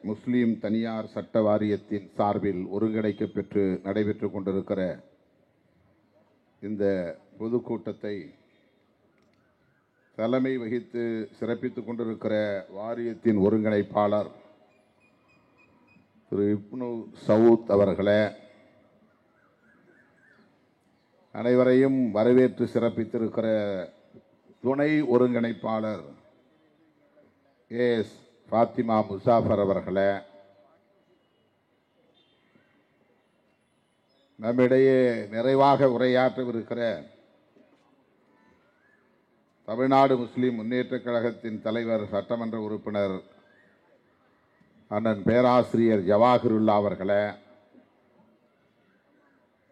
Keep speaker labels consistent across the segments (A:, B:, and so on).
A: முஸ்லீம் தனியார் சட்ட வாரியத்தின் சார்பில் ஒருங்கிணைக்கப்பெற்று நடைபெற்று கொண்டிருக்கிற இந்த பொதுக்கூட்டத்தை தலைமை வகித்து சிறப்பித்துக் கொண்டிருக்கிற வாரியத்தின் ஒருங்கிணைப்பாளர் திரு இப்னு சவுத் அவர்களே, அனைவரையும் வரவேற்று சிறப்பித்திருக்கிற துணை ஒருங்கிணைப்பாளர் எஸ் ஃபாத்திமா முசாஃபர் அவர்களே, நம்மிடையே நிறைவாக உரையாற்றவிருக்கிற தமிழ்நாடு முஸ்லிம் முன்னேற்றக் கழகத்தின் தலைவர் சட்டமன்ற உறுப்பினர் அண்ணன் பேராசிரியர் ஜவாஹிருல்லா அவர்களே,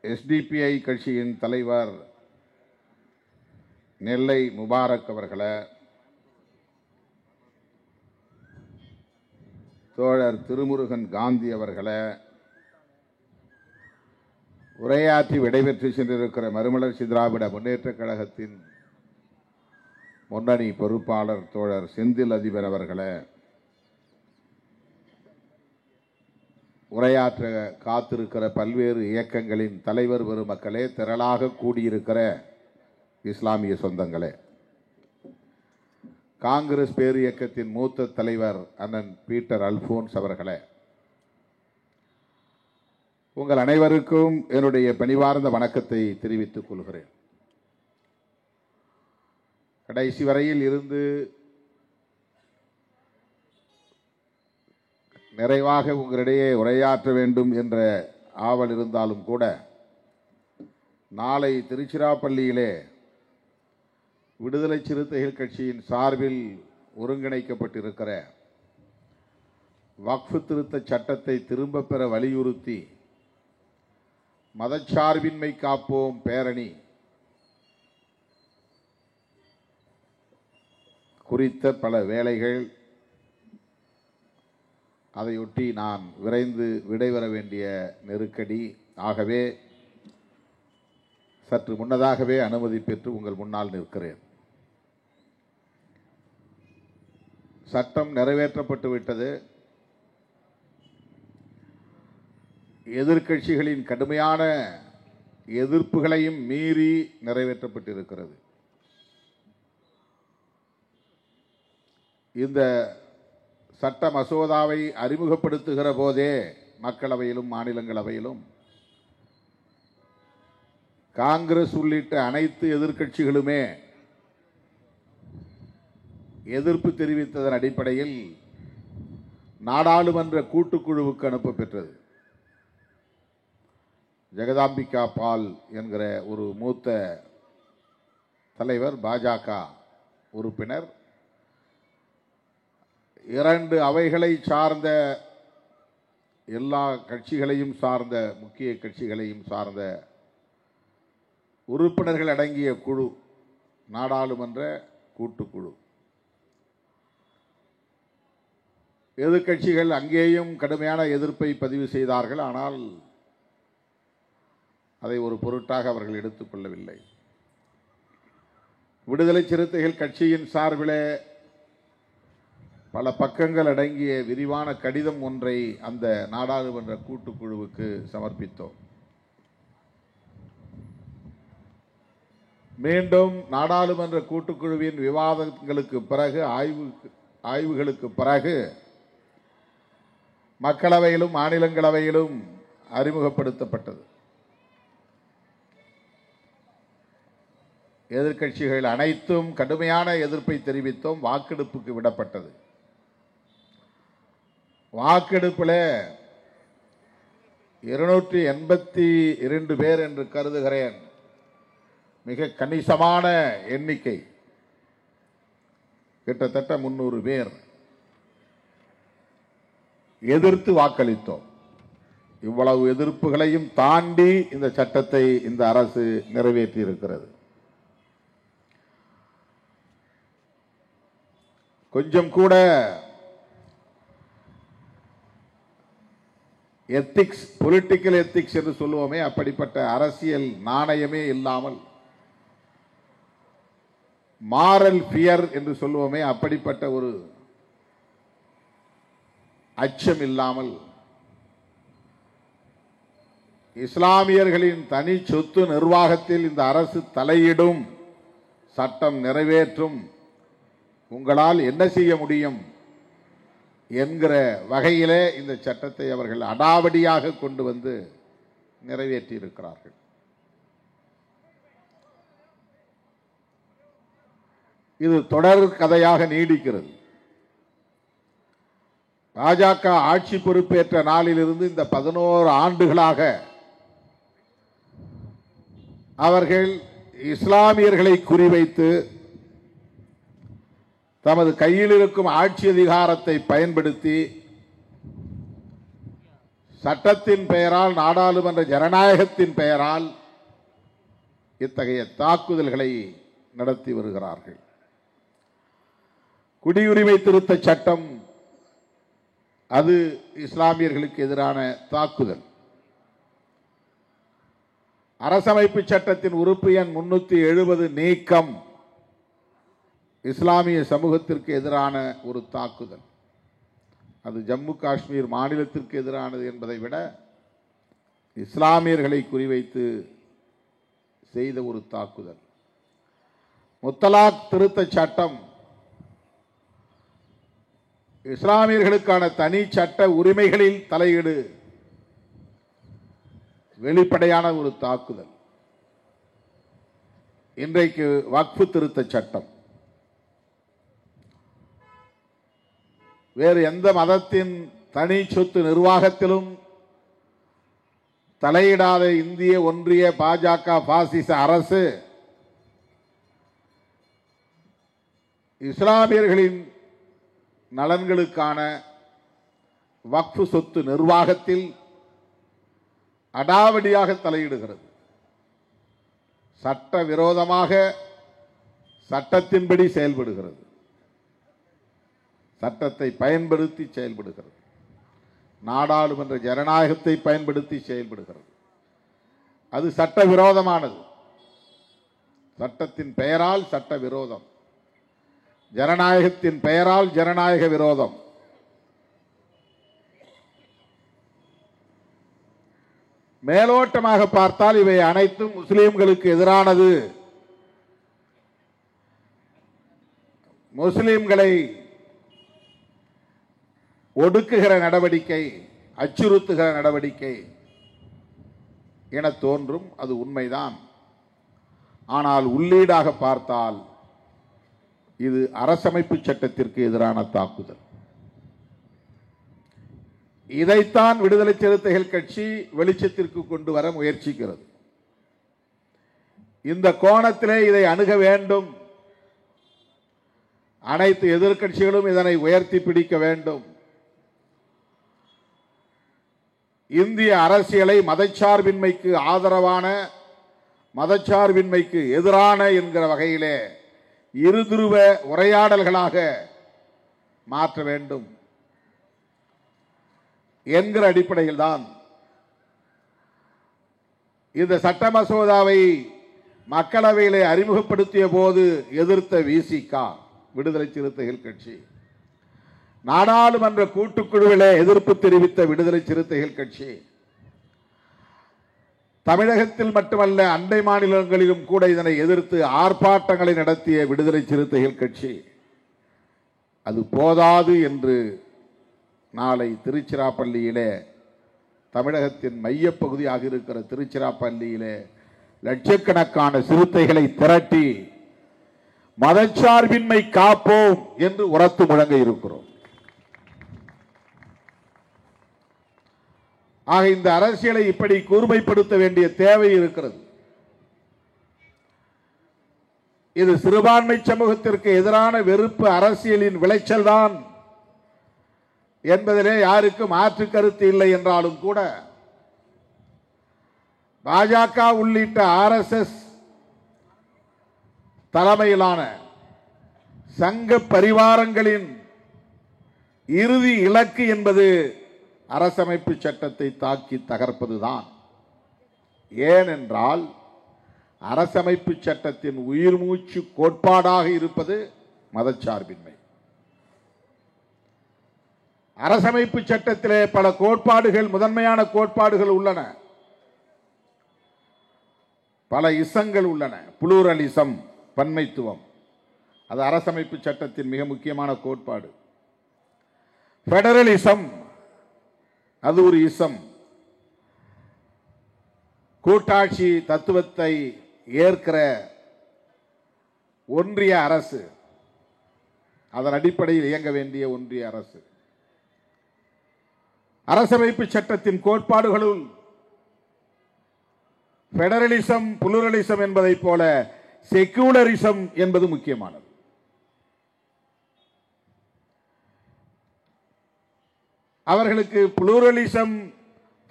A: எஸ்டிபிஐ கட்சியின் தலைவர் நெல்லை முபாரக் அவர்களே, தோழர் திருமுருகன் காந்தி அவர்களே, உரையாற்றி விடைபெற்று சென்றிருக்கிற மறுமலர்ச்சி திராவிட முன்னேற்றக் கழகத்தின் முன்னணி பொறுப்பாளர் தோழர் செந்தில் அதிபர் அவர்களே, உரையாற்ற காத்திருக்கிற பல்வேறு இயக்கங்களின் தலைவர் பெருமக்களே, திரளாக கூடியிருக்கிற இஸ்லாமிய சொந்தங்களே, காங்கிரஸ் பேர் இயக்கத்தின் மூத்த தலைவர் அண்ணன் பீட்டர் அல்போன்ஸ் அவர்களே, உங்கள் அனைவருக்கும் என்னுடைய பணிவார்ந்த வணக்கத்தை தெரிவித்துக் கொள்கிறேன். கடைசி வரையில் இருந்து நிறைவாக உங்களிடையே உரையாற்ற வேண்டும் என்ற ஆவல் இருந்தாலும் கூட, நாளை திருச்சிராப்பள்ளியிலே விடுதலை சிறுத்தைகள் கட்சியின் சார்பில் ஒருங்கிணைக்கப்பட்டிருக்கிற வக்ஃப் திருத்த சட்டத்தை திரும்ப பெற வலியுறுத்தி மதச்சார்பின்மை காப்போம் பேரணி குறித்த பல வேலைகள், அதையொட்டி நான் விரைந்து விடைபெற வேண்டிய நெருக்கடி. ஆகவே சற்று முன்னதாகவே அனுமதி பெற்று உங்கள் முன்னால் நிற்கிறேன். சட்டம் நிறைவேற்றப்பட்டு விட்டது. எதிர்க்கட்சிகளின் கடுமையான எதிர்ப்புகளையும் மீறி நிறைவேற்றப்பட்டிருக்கிறது. இந்த சட்ட மசோதாவை அறிமுகப்படுத்துகிற போதே மக்களவையிலும் மாநிலங்களவையிலும் காங்கிரஸ் உள்ளிட்ட அனைத்து எதிர்க்கட்சிகளுமே எதிர்ப்பு தெரிவித்ததன் அடிப்படையில் நாடாளுமன்ற கூட்டுக்குழுவுக்கு அனுப்ப பெற்றது. ஜெகதாம்பிகா பால் என்கிற ஒரு மூத்த தலைவர், பாஜக உறுப்பினர், 2 அவைகளை சார்ந்த எல்லா கட்சிகளையும் சார்ந்த முக்கிய கட்சிகளையும் சார்ந்த உறுப்பினர்கள் அடங்கிய குழு, நாடாளுமன்ற கூட்டுக்குழு. எதிர்க்கட்சிகள் அங்கேயும் கடுமையான எதிர்ப்பை பதிவு செய்தார்கள். ஆனால் அதை ஒரு பொருட்டாக அவர்கள் எடுத்துக்கொள்ளவில்லை. விடுதலை சிறுத்தைகள் கட்சியின் சார்பிலே பல பக்கங்கள் அடங்கிய விரிவான கடிதம் ஒன்றை அந்த நாடாளுமன்ற கூட்டுக்குழுவுக்கு சமர்ப்பித்தோம். மீண்டும் நாடாளுமன்ற கூட்டுக்குழுவின் விவாதங்களுக்கு பிறகு, ஆய்வுகளுக்கு பிறகு மக்களவையிலும் மாநிலங்களவையிலும் அறிமுகப்படுத்தப்பட்டது. எதிர்க்கட்சிகள் அனைத்தும் கடுமையான எதிர்ப்பை தெரிவித்தோம். வாக்கெடுப்புக்கு விடப்பட்டது. வாக்கெடுப்பில் 282 பேர் என்று கருதுகிறேன், மிக கணிசமான எண்ணிக்கை, கிட்டத்தட்ட 300 பேர் எதிர்த்து வாக்களித்தோம். இவ்வளவு எதிர்ப்புகளையும் தாண்டி இந்த சட்டத்தை இந்த அரசு நிறைவேற்றி இருக்கிறது. கொஞ்சம் கூட எத்திக்ஸ், பொலிட்டிக்கல் எத்திக்ஸ் என்று சொல்லுவோமே, அப்படிப்பட்ட அரசியல் நாணயமே இல்லாமல், மாரல் பியர் என்று சொல்லுவோமே, அப்படிப்பட்ட ஒரு அச்சம் இல்லாமல் இஸ்லாமியர்களின் தனி சொத்து நிர்வாகத்தில் இந்த அரசு தலையிடும், சட்டம் நிறைவேற்றும், உங்களால் என்ன செய்ய முடியும் என்கிற வகையிலே இந்த சட்டத்தை அவர்கள் அடாவடியாக கொண்டு வந்து நிறைவேற்றி இருக்கிறார்கள். இது தொடர் கதையாக நீடிக்கிறது. பாஜக ஆட்சி பொறுப்பேற்ற நாளிலிருந்து இந்த 11 ஆண்டுகளாக அவர்கள் இஸ்லாமியர்களை குறிவைத்து தமது கையில் இருக்கும் ஆட்சி அதிகாரத்தை பயன்படுத்தி சட்டத்தின் பெயரால், நாடாளுமன்ற ஜனநாயகத்தின் பெயரால் இத்தகைய தாக்குதல்களை நடத்தி வருகிறார்கள். குடியுரிமை திருத்த சட்டம் அது இஸ்லாமியர்களுக்கு எதிரான தாக்குதல். அரசமைப்பு சட்டத்தின் உறுப்பு எண் 370 நீக்கம் இஸ்லாமிய சமூகத்திற்கு எதிரான ஒரு தாக்குதல். அது ஜம்மு காஷ்மீர் மாநிலத்திற்கு எதிரானது என்பதை விட இஸ்லாமியர்களை குறிவைத்து செய்த ஒரு தாக்குதல். முத்தலாக் திருத்த சட்டம் இஸ்லாமியர்களுக்கான தனி சட்ட உரிமைகளில் தலையீடு, வெளிப்படையான ஒரு தாக்குதல். இன்றைக்கு வக்ஃபு திருத்த சட்டம், வேறு எந்த மதத்தின் தனி சொத்து நிர்வாகத்திலும் தலையிடாத இந்திய ஒன்றிய பாஜக பாசிச அரசு இஸ்லாமியர்களின் நலன்களுக்கான வக்ஃபு சொத்து நிர்வாகத்தில் அடாவடியாக தலையிடுகிறது. சட்ட விரோதமாக சட்டத்தின்படி செயல்படுகிறது, சட்டத்தை பயன்படுத்தி செயல்படுகிறது, நாடாளுமன்ற ஜனநாயகத்தை பயன்படுத்தி செயல்படுகிறது. அது சட்ட விரோதமானது. சட்டத்தின் பெயரால் சட்ட விரோதம், ஜனநாயகத்தின் பெயரால் ஜனநாயக விரோதம். மேலோட்டமாக பார்த்தால் இவை அனைத்தும் முஸ்லிம்களுக்கு எதிரானது, முஸ்லிம்களை ஒடுக்குகிற நடவடிக்கை, அச்சுறுத்துகிற நடவடிக்கை என தோன்றும். அது உண்மைதான். ஆனால் உள்ளீடாக பார்த்தால் இது அரசமைப்பு சட்டத்திற்கு எதிரான தாக்குதல். இதைத்தான் விடுதலை சிறுத்தைகள் கட்சி வெளிச்சத்திற்கு கொண்டு வர முயற்சிக்கிறது. இந்த கோணத்திலே இதை அணுக வேண்டும். அனைத்து எதிர்க்கட்சிகளும் இதனை உயர்த்தி பிடிக்க வேண்டும். இந்திய அரசியலை மதச்சார்பின்மைக்கு ஆதரவான, மதச்சார்பின்மைக்கு எதிரான என்கிற வகையிலே இருதுருவ உரையாடல்களாக மாற்ற வேண்டும் என்கிற அடிப்படையில் தான் இந்த சட்ட மசோதாவை மக்களவையிலே அறிமுகப்படுத்திய போது எதிர்த்த விசிக, விடுதலை சிறுத்தைகள் கட்சி, நாடாளுமன்ற கூட்டுக்குழுவிலே எதிர்ப்பு தெரிவித்த விடுதலை சிறுத்தைகள் கட்சி, தமிழகத்தில் மட்டுமல்ல அண்டை மாநிலங்களிலும் கூட இதனை எதிர்த்து ஆர்ப்பாட்டங்களை நடத்திய விடுதலை சிறுத்தைகள் கட்சி, அது போதாது என்று நாளை திருச்சிராப்பள்ளியிலே, தமிழகத்தின் மையப்பகுதியாக இருக்கிற திருச்சிராப்பள்ளியிலே லட்சக்கணக்கான சிறுத்தைகளை திரட்டி மதச்சார்பின்மை காப்போம் என்று உரத்து முழங்க இருக்கிறோம். ஆக இந்த அரசியலை இப்படி கூர்மைப்படுத்த வேண்டிய தேவை இருக்கிறது. இது சிறுபான்மை சமூகத்திற்கு எதிரான வெறுப்பு அரசியலின் விளைச்சல் தான் என்பதிலே யாருக்கும் மாற்று கருத்து இல்லை என்றாலும் கூட பாஜக உள்ளிட்ட RSS தலைமையிலான சங்க பரிவாரங்களின் இறுதி இலக்கு என்பது அரசமைப்பு சட்டத்தை தாக்கி தகர்ப்பதுதான். ஏனென்றால் அரசமைப்பு சட்டத்தின் உயிர் மூச்சு கோட்பாடாக இருப்பது மதச்சார்பின்மை. அரசமைப்பு சட்டத்திலே பல கோட்பாடுகள், முதன்மையான கோட்பாடுகள் உள்ளன, பல இசங்கள் உள்ளன. புளூரலிசம், பன்மைத்துவம், அது அரசமைப்பு சட்டத்தின் மிக முக்கியமான கோட்பாடு. பெடரலிசம், அது ஒரு இசம். கூட்டாட்சி தத்துவத்தை ஏற்கிற ஒன்றிய அரசு, அதன் அடிப்படையில் இயங்க வேண்டிய ஒன்றிய அரசு. அரசமைப்பு சட்டத்தின் கோட்பாடுகளுள் பெடரலிசம், புளூரலிசம் என்பதை போல செக்யூலரிசம் என்பது முக்கியமானது. அவர்களுக்கு புளூரலிசம்,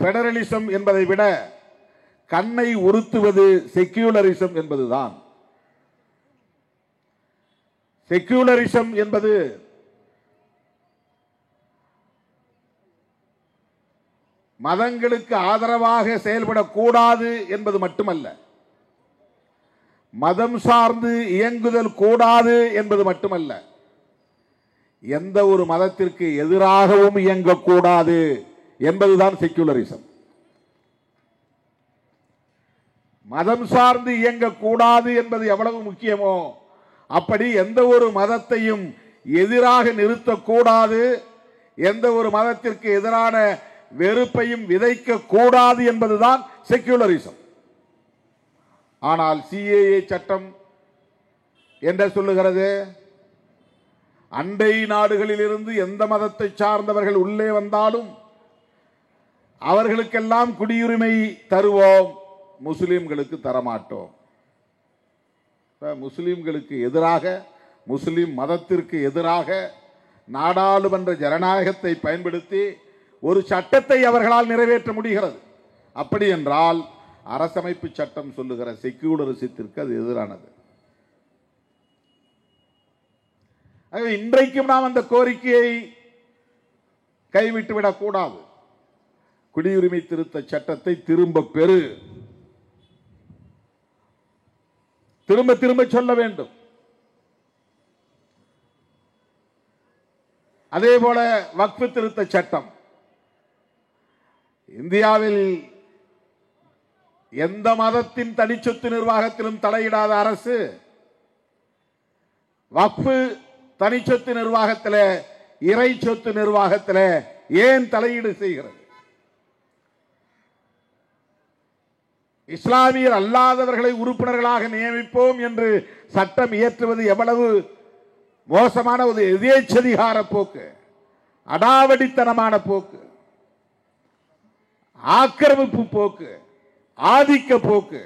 A: பெடரலிசம் என்பதை விட கண்ணை உறுத்துவது செக்யூலரிசம் என்பதுதான். செக்யூலரிசம் என்பது மதங்களுக்கு ஆதரவாக செயல்படக்கூடாது என்பது மட்டுமல்ல, மதம் சார்ந்து இயங்குதல் கூடாது என்பது மட்டுமல்ல, எந்த ஒரு மதத்திற்கு எதிராகவும் இயங்கக்கூடாது என்பதுதான் செக்யூலரிசம். மதம் சார்ந்து இயங்கக்கூடாது என்பது எவ்வளவு முக்கியமோ அப்படி எந்த ஒரு மதத்தையும் எதிராக நிறுத்தக்கூடாது, எந்த ஒரு மதத்திற்கு எதிரான வெறுப்பையும் விதைக்க கூடாது என்பதுதான் செக்யூலரிசம். ஆனால் சிஏஏ சட்டம் என்ன சொல்லுகிறது? அண்டை நாடுகளில் இருந்து எந்த மதத்தை சார்ந்தவர்கள் உள்ளே வந்தாலும் அவர்களுக்கெல்லாம் குடியுரிமை தருவோம், முஸ்லிம்களுக்கு தரமாட்டோம். முஸ்லிம்களுக்கு எதிராக, முஸ்லிம் மதத்திற்கு எதிராக நாடாளுமன்ற ஜனநாயகத்தை பயன்படுத்தி ஒரு சட்டத்தை அவர்களால் நிறைவேற்ற முடிகிறது. அப்படி என்றால் அரசமைப்பு சட்டம் சொல்லுகிற செக்யூலரிசத்திற்கு அது எதிரானது. இன்றைக்கும் நாம் அந்த கோரிக்கையை கைவிட்டு விடக்கூடாது. குடியுரிமை திருத்த சட்டத்தை திரும்ப பெறு, திரும்ப திரும்ப சொல்ல வேண்டும். அதே போல வக்ஃபு திருத்த சட்டம், இந்தியாவில் எந்த மதத்தின் தனிச்சொத்து நிர்வாகத்திலும் தலையிடாத அரசு வக்ஃபு தனிச்சொத்து நிர்வாகத்தில், இறை சொத்து நிர்வாகத்தில் ஏன் தலையீடு செய்கிறது? இஸ்லாமியர் அல்லாதவர்களை உறுப்பினர்களாக நியமிப்போம் என்று சட்டம் இயற்றுவது எவ்வளவு மோசமான ஒரு எதேச்சதிகார போக்கு, அடாவடித்தனமான போக்கு, ஆக்கிரமிப்பு போக்கு, ஆதிக்க போக்கு,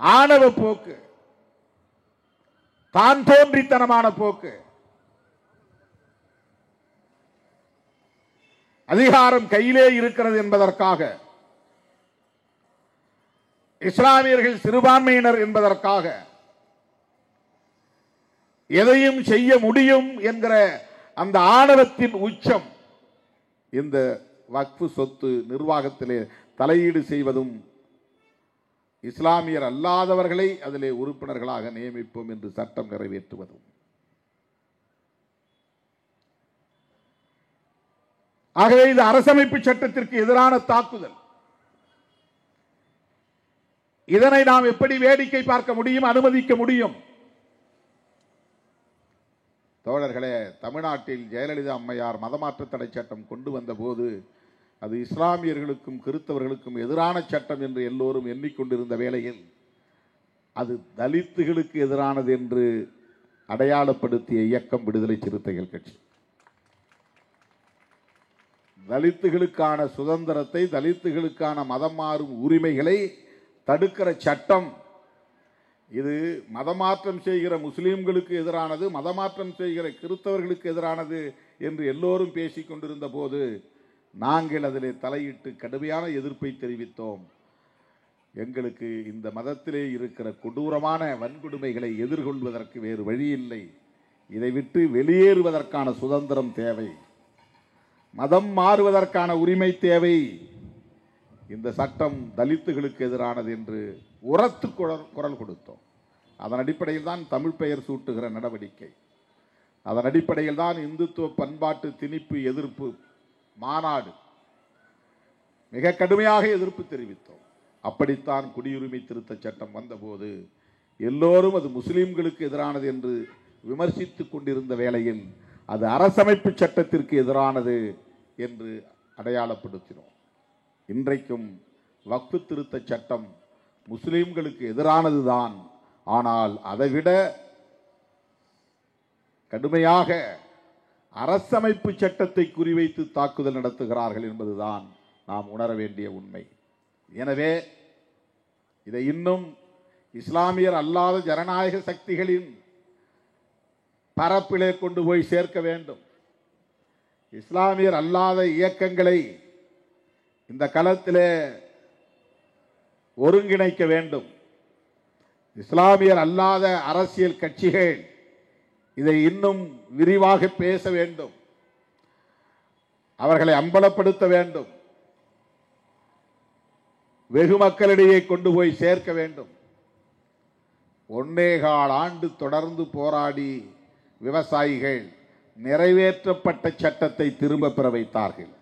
A: ஆணவ போக்கு, தான் தோன்றித்தனமான போக்கு. அதிகாரம் கையிலே இருக்கிறது என்பதற்காக, இஸ்லாமியர்கள் சிறுபான்மையினர் என்பதற்காக எதையும் செய்ய முடியும் என்கிற அந்த ஆணவத்தின் உச்சம் இந்த வக்ஃபு சொத்து நிர்வாகத்திலே தலையீடு செய்வதும், இஸ்லாமியர் அல்லாதவர்களை அதிலே உறுப்பினர்களாக நியமிப்போம் என்று சட்டம் நிறைவேற்றுவதும். ஆகவே இது அரசமைப்பு சட்டத்திற்கு எதிரான தாக்குதல். இதனை நாம் எப்படி வேடிக்கை பார்க்க முடியும், அனுமதிக்க முடியும்? தோழர்களே, தமிழ்நாட்டில் ஜெயலலிதா அம்மையார் மதமாற்ற தடை சட்டம் கொண்டு வந்த போது அது இஸ்லாமியர்களுக்கும் கிறிஸ்தவர்களுக்கும் எதிரான சட்டம் என்று எல்லோரும் எண்ணிக்கொண்டிருந்த வேளையில் அது தலித்துகளுக்கு எதிரானது என்று அடையாளப்படுத்திய இயக்கம் விடுதலை சிறுத்தைகள் கட்சி. தலித்துகளுக்கான சுதந்திரத்தை, தலித்துகளுக்கான மதம் மாறும் உரிமைகளை தடுக்கிற சட்டம் இது மதமாற்றம் செய்கிற முஸ்லிம்களுக்கு எதிரானது, மதமாற்றம் செய்கிற கிறிஸ்தவர்களுக்கு எதிரானது என்று எல்லோரும் பேசிக் கொண்டிருந்த போது நாங்கள் அதிலே தலையிட்டு கடுமையான எதிர்ப்பை தெரிவித்தோம். எங்களுக்கு இந்த மதத்திலே இருக்கிற கொடூரமான வன்கொடுமைகளை எதிர்கொள்வதற்கு வேறு வழி இல்லை. இதை விட்டு வெளியேறுவதற்கான சுதந்திரம் தேவை, மதம் மாறுவதற்கான உரிமை தேவை. இந்த சட்டம் தலித்துகளுக்கு எதிரானது என்று உரத்து குரல் கொடுத்தோம். அதன் அடிப்படையில் தான் தமிழ் பெயர் சூட்டுகிற நடவடிக்கை, அதன் அடிப்படையில் தான் இந்துத்துவ பண்பாட்டு திணிப்பு எதிர்ப்பு மாநாடு மிக கடுமையாக எதிர்ப்பு தெரிவித்தோம். அப்படித்தான் குடியுரிமை திருத்த சட்டம் வந்தபோது எல்லோரும் அது முஸ்லிம்களுக்கு எதிரானது என்று விமர்சித்துக் கொண்டிருந்த வேளையில் அது அரசமைப்பு சட்டத்திற்கு எதிரானது என்று அடையாளப்படுத்தினோம். இன்றைக்கும் வக்ஃபு திருத்த சட்டம் முஸ்லிம்களுக்கு எதிரானதுதான். ஆனால் அதைவிட கடுமையாக அரசமைப்பு சட்டத்தை குறிவைத்து தாக்குதல் நடத்துகிறார்கள் என்பதுதான் நாம் உணர வேண்டிய உண்மை. எனவே இதை இன்னும் இஸ்லாமியர் அல்லாத ஜனநாயக சக்திகளின் பரப்பிலே கொண்டு போய் சேர்க்க வேண்டும். இஸ்லாமியர் அல்லாத இயக்கங்களை இந்த களத்திலே ஒருங்கிணைக்க வேண்டும். இஸ்லாமியர் அல்லாத அரசியல் கட்சிகள் இதை இன்னும் விரிவாக பேச வேண்டும். அவர்களை அம்பலப்படுத்த வேண்டும். வெகு மக்களிடையே கொண்டு போய் சேர்க்க வேண்டும். 1.25 ஆண்டு தொடர்ந்து போராடி விவசாயிகள் நிறைவேற்றப்பட்ட சட்டத்தை திரும்ப பெற வைத்தார்கள்.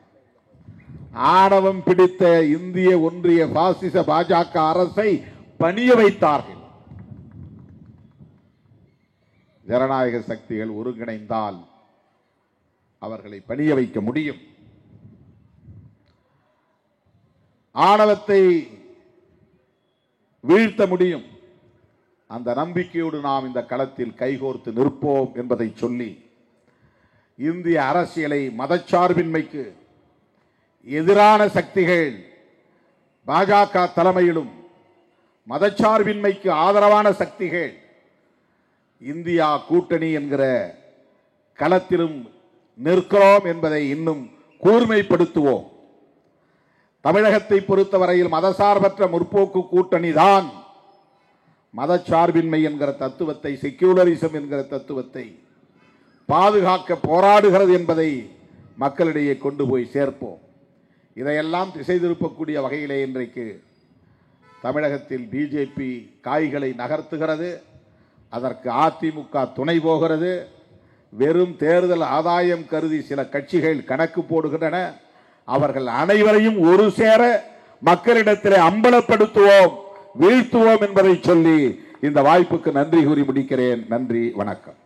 A: ஆணவம் பிடித்த இந்திய ஒன்றிய பாசிச பாஜக அரசை பணிய வைத்தார்கள். ஜனநாயக சக்திகள் ஒருங்கிணைந்தால் அவர்களை பணிய வைக்க முடியும். ஆணவத்தை வீழ்த்த முடியும். அந்த நம்பிக்கையோடு நாம் இந்த களத்தில் கைகோர்த்து நிற்போம் என்பதை சொல்லி, இந்திய அரசியலை மதச்சார்பின்மைக்கு எதிரான சக்திகள் பாஜக தலைமையிலும் மதச்சார்பின்மைக்கு ஆதரவான சக்திகள் இந்தியா கூட்டணி என்கிற களத்திலும் நிற்கிறோம் என்பதை இன்னும் கூர்மைப்படுத்துவோம். தமிழகத்தை பொறுத்தவரையில் மதசார்பற்ற முற்போக்கு கூட்டணி தான் மதச்சார்பின்மை என்கிற தத்துவத்தை, செக்யூலரிசம் என்கிற தத்துவத்தை பாதுகாக்க போராடுகிறது என்பதை மக்களிடையே கொண்டு போய் சேர்ப்போம். இதையெல்லாம் திசை திருப்பக்கூடிய வகையிலே இன்றைக்கு தமிழகத்தில் பிஜேபி காய்களை நகர்த்துகிறது. அதற்கு அதிமுக துணை போகிறது. வெறும் தேர்தல் ஆதாயம் கருதி சில கட்சிகள் கணக்கு போடுகின்றன. அவர்கள் அனைவரையும் ஒரு சேர மக்களிடத்தில் அம்பலப்படுத்துவோம், வீழ்த்துவோம் என்பதை சொல்லி இந்த வாய்ப்புக்கு நன்றி கூறி முடிக்கிறேன். நன்றி, வணக்கம்.